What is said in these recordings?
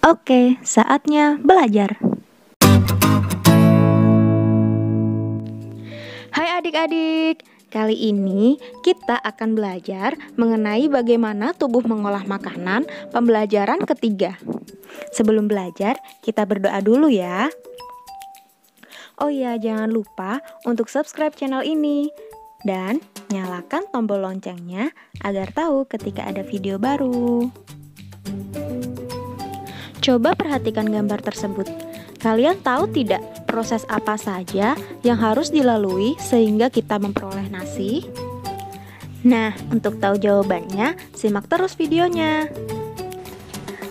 Oke, saatnya belajar. Hai adik-adik, kali ini kita akan belajar mengenai bagaimana tubuh mengolah makanan, pembelajaran ketiga. Sebelum belajar, kita berdoa dulu ya. Oh iya, jangan lupa untuk subscribe channel ini dan nyalakan tombol loncengnya agar tahu ketika ada video baru. Coba perhatikan gambar tersebut. Kalian tahu tidak proses apa saja yang harus dilalui sehingga kita memperoleh nasi? Nah, untuk tahu jawabannya, simak terus videonya.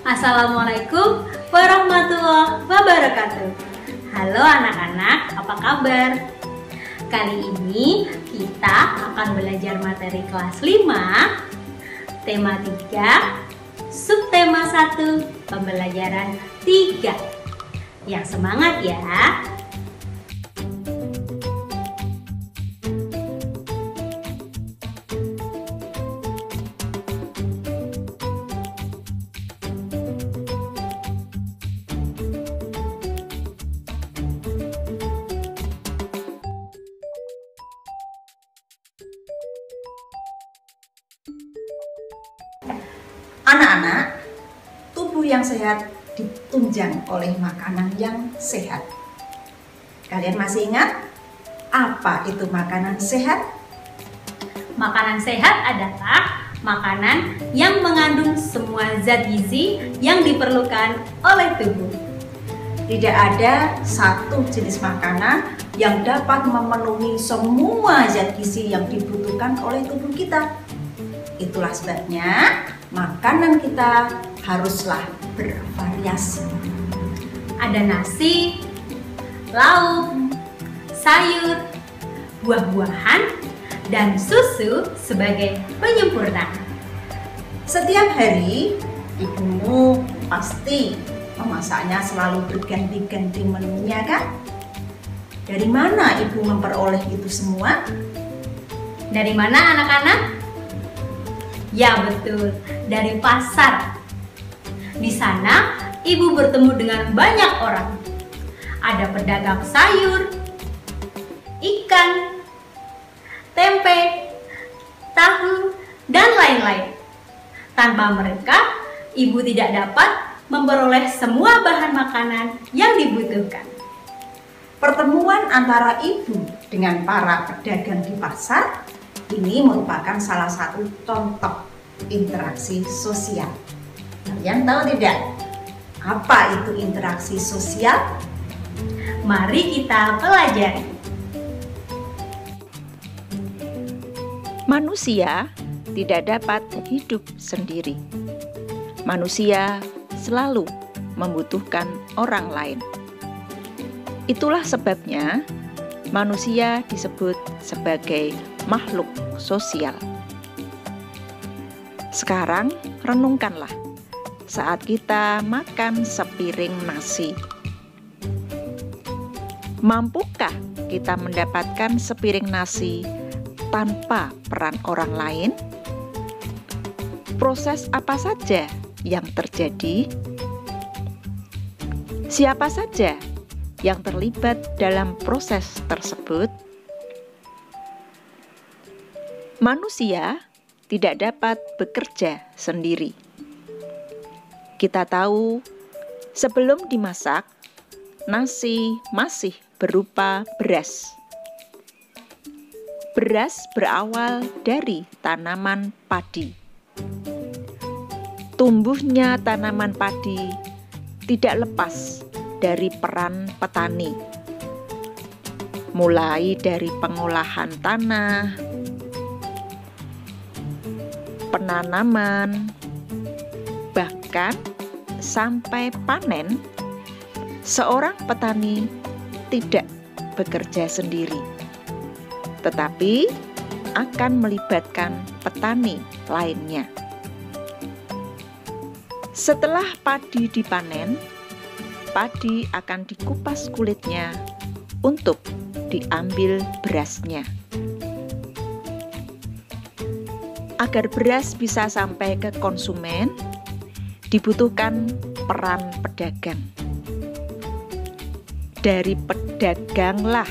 Assalamualaikum warahmatullahi wabarakatuh. Halo anak-anak, apa kabar? Kali ini kita akan belajar materi kelas 5, tema 3, subtema 1, pembelajaran 3. Yang semangat ya. Anak-anak, tubuh yang sehat ditunjang oleh makanan yang sehat. Kalian masih ingat apa itu makanan sehat? Makanan sehat adalah makanan yang mengandung semua zat gizi yang diperlukan oleh tubuh. Tidak ada satu jenis makanan yang dapat memenuhi semua zat gizi yang dibutuhkan oleh tubuh kita. Itulah sebabnya makanan kita haruslah bervariasi. Ada nasi, lauk, sayur, buah-buahan, dan susu sebagai penyempurna. Setiap hari, ibumu pasti memasaknya selalu berganti-ganti menunya kan? Dari mana ibu memperoleh itu semua? Dari mana anak-anak? Ya betul, dari pasar. Di sana, ibu bertemu dengan banyak orang. Ada pedagang sayur, ikan, tempe, tahu, dan lain-lain. Tanpa mereka, ibu tidak dapat memperoleh semua bahan makanan yang dibutuhkan. Pertemuan antara ibu dengan para pedagang di pasar ini merupakan salah satu contoh interaksi sosial. Kalian tahu tidak apa itu interaksi sosial? Mari kita pelajari. Manusia tidak dapat hidup sendiri. Manusia selalu membutuhkan orang lain. Itulah sebabnya manusia disebut sebagai makhluk sosial. Sekarang renungkanlah saat kita makan sepiring nasi. Mampukah kita mendapatkan sepiring nasi tanpa peran orang lain? Proses apa saja yang terjadi? Siapa saja yang terlibat dalam proses tersebut? Manusia tidak dapat bekerja sendiri. Kita tahu, sebelum dimasak, nasi masih berupa beras. Beras berawal dari tanaman padi. Tumbuhnya tanaman padi tidak lepas dari peran petani, mulai dari pengolahan tanah, penanaman, bahkan sampai panen. Seorang petani tidak bekerja sendiri, tetapi akan melibatkan petani lainnya. Setelah padi dipanen, padi akan dikupas kulitnya untuk diambil berasnya. Agar beras bisa sampai ke konsumen, dibutuhkan peran pedagang. Dari pedaganglah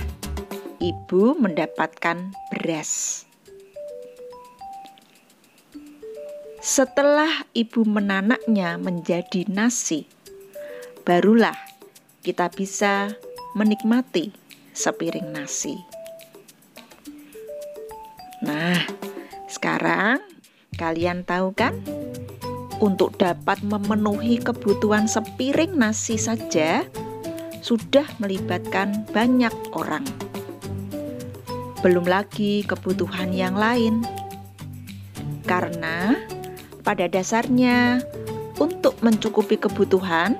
ibu mendapatkan beras. Setelah ibu menanaknya menjadi nasi, barulah kita bisa menikmati sepiring nasi. Nah, sekarang kalian tahu kan? Untuk dapat memenuhi kebutuhan sepiring nasi saja sudah melibatkan banyak orang. Belum lagi kebutuhan yang lain. Karena pada dasarnya untuk mencukupi kebutuhan,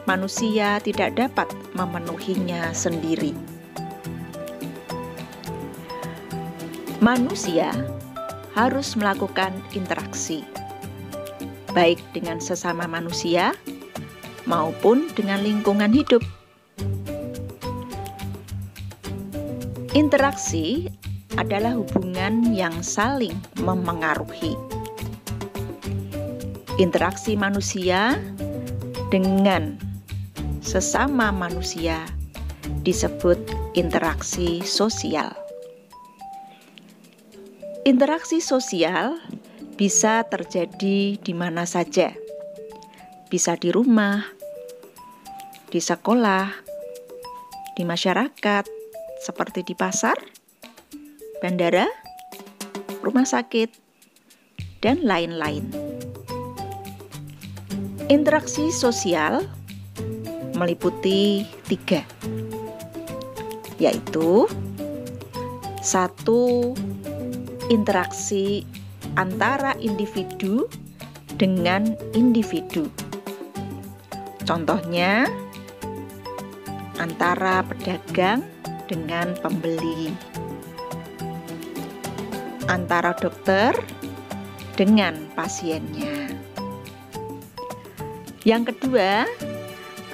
manusia tidak dapat memenuhinya sendiri. Manusia harus melakukan interaksi, baik dengan sesama manusia maupun dengan lingkungan hidup. Interaksi adalah hubungan yang saling memengaruhi. Interaksi manusia dengan sesama manusia disebut interaksi sosial. Interaksi sosial bisa terjadi di mana saja. Bisa di rumah, di sekolah, di masyarakat, seperti di pasar, bandara, rumah sakit, dan lain-lain. Interaksi sosial meliputi 3, yaitu 1. Interaksi antara individu dengan individu. Contohnya, antara pedagang dengan pembeli, antara dokter dengan pasiennya. Yang kedua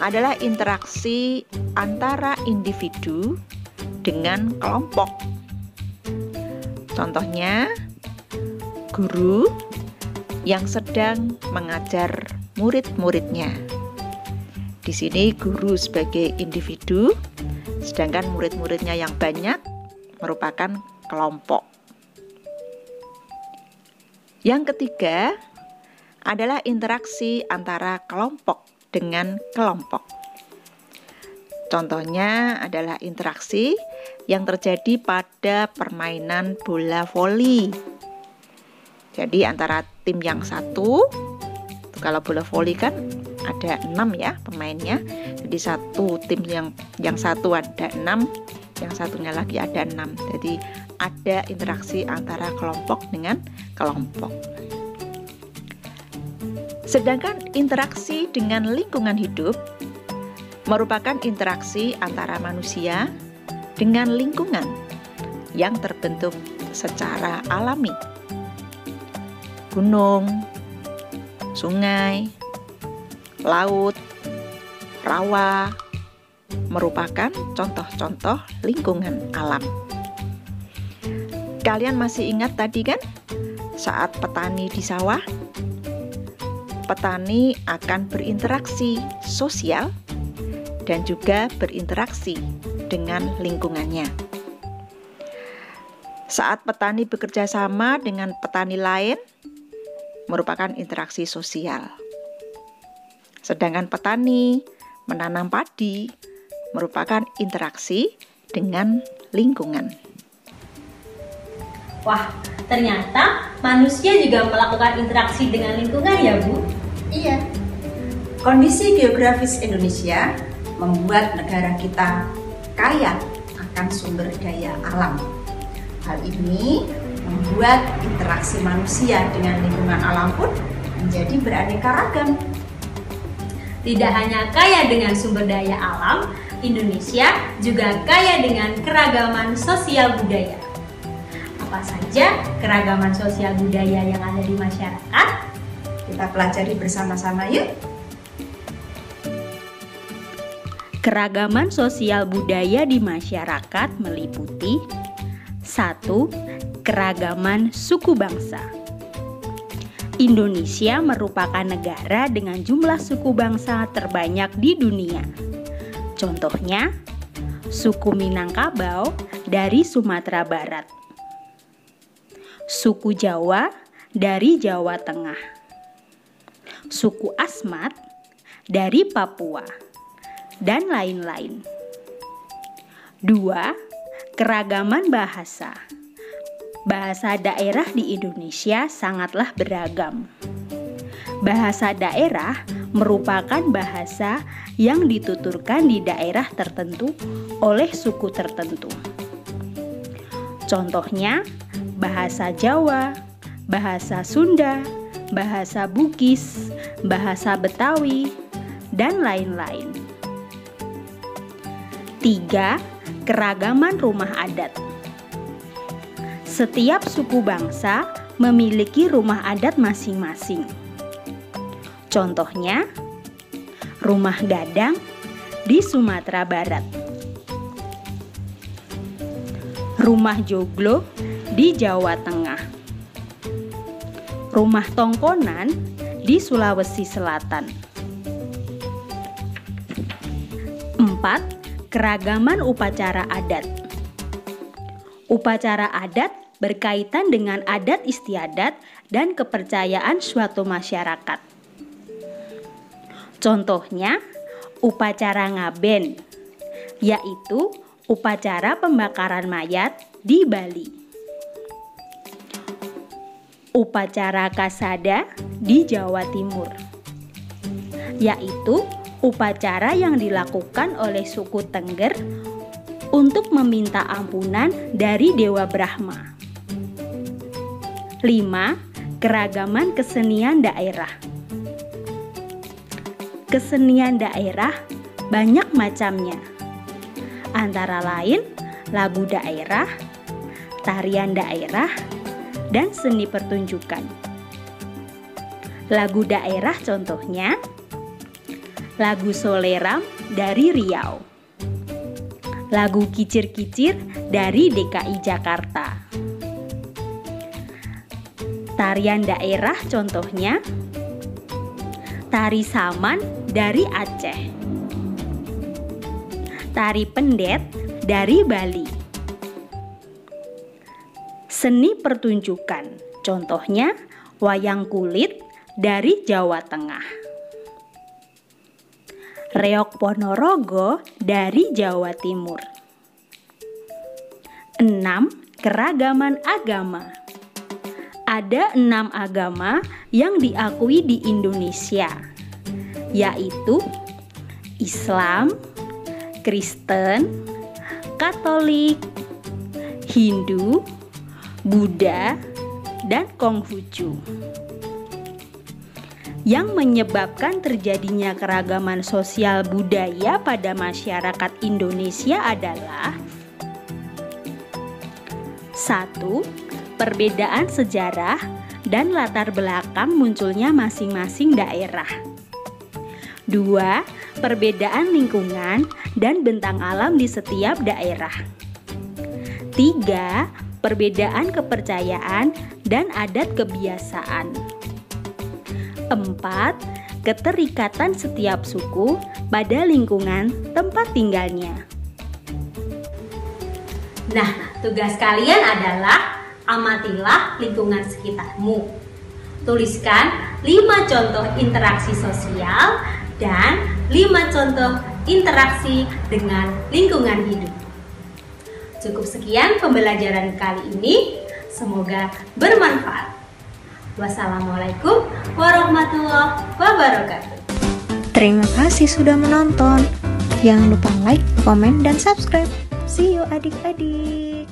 adalah interaksi antara individu dengan kelompok. Contohnya, guru yang sedang mengajar murid-muridnya. Di sini guru sebagai individu, sedangkan murid-muridnya yang banyak merupakan kelompok. Yang ketiga adalah interaksi antara kelompok dengan kelompok. Contohnya adalah interaksi yang terjadi pada permainan bola voli. Jadi antara tim yang satu, kalau bola voli kan ada 6 ya pemainnya. Jadi satu tim yang satu ada 6, yang satunya lagi ada 6. Jadi ada interaksi antara kelompok dengan kelompok. Sedangkan interaksi dengan lingkungan hidup merupakan interaksi antara manusia dengan lingkungan yang terbentuk secara alami. Gunung, sungai, laut, rawa merupakan contoh-contoh lingkungan alam. Kalian masih ingat tadi kan saat petani di sawah? Petani akan berinteraksi sosial dan juga berinteraksi dengan lingkungannya. Saat petani bekerja sama dengan petani lain, merupakan interaksi sosial. Sedangkan petani menanam padi merupakan interaksi dengan lingkungan. Wah, ternyata manusia juga melakukan interaksi dengan lingkungan ya, Bu? Iya. Kondisi geografis Indonesia membuat negara kita kaya akan sumber daya alam. Hal ini membuat interaksi manusia dengan lingkungan alam pun menjadi beraneka ragam. Tidak hanya kaya dengan sumber daya alam, Indonesia juga kaya dengan keragaman sosial budaya. Apa saja keragaman sosial budaya yang ada di masyarakat? Kita pelajari bersama-sama yuk. Keragaman sosial budaya di masyarakat meliputi 1. Keragaman suku bangsa. Indonesia merupakan negara dengan jumlah suku bangsa terbanyak di dunia. Contohnya, suku Minangkabau dari Sumatera Barat, suku Jawa dari Jawa Tengah, suku Asmat dari Papua, dan lain-lain. 2. Keragaman bahasa. Bahasa daerah di Indonesia sangatlah beragam. Bahasa daerah merupakan bahasa yang dituturkan di daerah tertentu oleh suku tertentu. Contohnya, bahasa Jawa, bahasa Sunda, bahasa Bugis, bahasa Betawi, dan lain-lain. 3. Keragaman rumah adat. Setiap suku bangsa memiliki rumah adat masing-masing. Contohnya, rumah Gadang di Sumatera Barat, rumah Joglo di Jawa Tengah, rumah Tongkonan di Sulawesi Selatan. 4. Keragaman upacara adat. Upacara adat berkaitan dengan adat istiadat dan kepercayaan suatu masyarakat. Contohnya, upacara ngaben, yaitu upacara pembakaran mayat di Bali. Upacara kasada di Jawa Timur, yaitu upacara yang dilakukan oleh suku Tengger untuk meminta ampunan dari Dewa Brahma. 5. Keragaman kesenian daerah. Kesenian daerah banyak macamnya, antara lain lagu daerah, tarian daerah, dan seni pertunjukan. Lagu daerah contohnya lagu Soleram dari Riau, lagu Kicir-Kicir dari DKI Jakarta. Tarian daerah contohnya tari Saman dari Aceh, tari Pendet dari Bali. Seni pertunjukan contohnya wayang kulit dari Jawa Tengah, reok Ponorogo dari Jawa Timur. 6. Keragaman agama. Ada 6 agama yang diakui di Indonesia, yaitu Islam, Kristen, Katolik, Hindu, Buddha, dan Konghucu. Yang menyebabkan terjadinya keragaman sosial budaya pada masyarakat Indonesia adalah 1. Perbedaan sejarah dan latar belakang munculnya masing-masing daerah. 2. Perbedaan lingkungan dan bentang alam di setiap daerah. 3. Perbedaan kepercayaan dan adat kebiasaan. 4. Keterikatan setiap suku pada lingkungan tempat tinggalnya. Nah, tugas kalian adalah amatilah lingkungan sekitarmu. Tuliskan 5 contoh interaksi sosial dan 5 contoh interaksi dengan lingkungan hidup. Cukup sekian pembelajaran kali ini. Semoga bermanfaat. Wassalamualaikum warahmatullahi wabarakatuh. Terima kasih sudah menonton. Jangan lupa like, komen, dan subscribe. See you adik-adik.